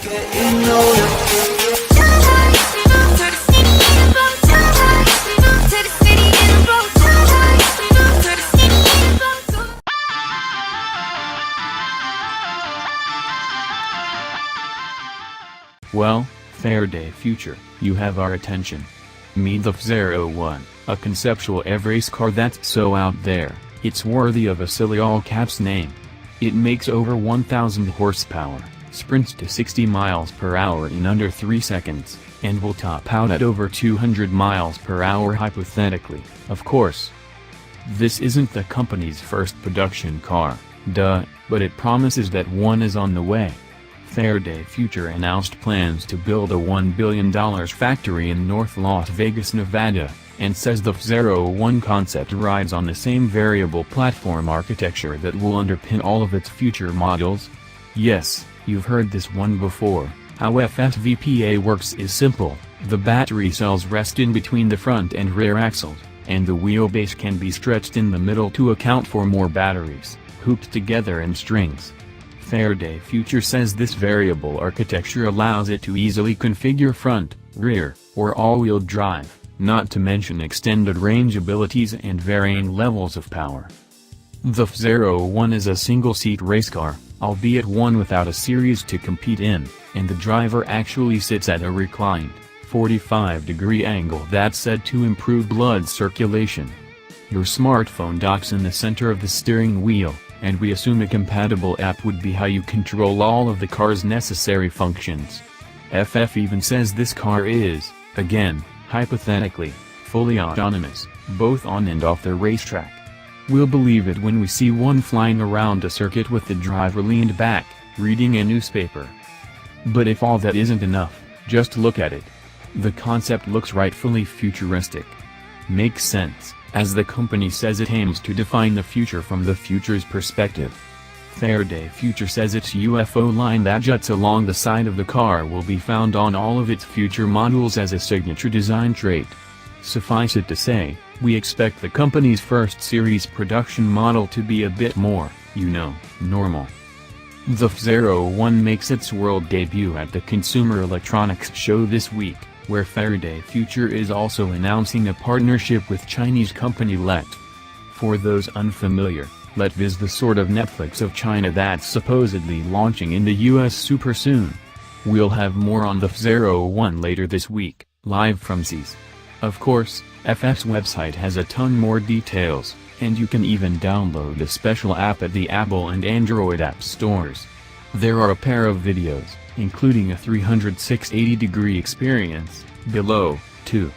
Getting older. Well, Faraday Future, you have our attention. Meet the FFZERO1, a conceptual race car that's so out there, it's worthy of a silly all-caps name. It makes over 1,000 horsepower, sprints to 60 miles per hour in under 3 seconds, and will top out at over 200 miles per hour hypothetically, of course. This isn't the company's first production car, but it promises that one is on the way. Faraday Future announced plans to build a $1 billion factory in North Las Vegas, Nevada, and says the FFZERO1 concept rides on the same variable platform architecture that will underpin all of its future models. Yes, you've heard this one before. How FFVPA works is simple: the battery cells rest in between the front and rear axles, and the wheelbase can be stretched in the middle to account for more batteries, hooped together in strings. Faraday Future says this variable architecture allows it to easily configure front, rear, or all-wheel drive, not to mention extended range abilities and varying levels of power. The FFZERO1 is a single-seat race car, albeit one without a series to compete in, and the driver actually sits at a reclined, 45-degree angle that's said to improve blood circulation. Your smartphone docks in the center of the steering wheel, and we assume a compatible app would be how you control all of the car's necessary functions. FF even says this car is, again, hypothetically, fully autonomous, both on and off the racetrack. We'll believe it when we see one flying around a circuit with the driver leaned back, reading a newspaper. But if all that isn't enough, just look at it. The concept looks rightfully futuristic. Makes sense, as the company says it aims to define the future from the future's perspective. Faraday Future says its UFO line that juts along the side of the car will be found on all of its future models as a signature design trait. Suffice it to say, we expect the company's first series production model to be a bit more, normal. The FFZERO1 makes its world debut at the Consumer Electronics Show this week, where Faraday Future is also announcing a partnership with Chinese company LET. For those unfamiliar, LET is the sort of Netflix of China that's supposedly launching in the US super soon. We'll have more on the FFZERO1 later this week, live from CES. Of course, FF's website has a ton more details, and you can even download a special app at the Apple and Android app stores. There are a pair of videos, including a 360-degree experience, below, too.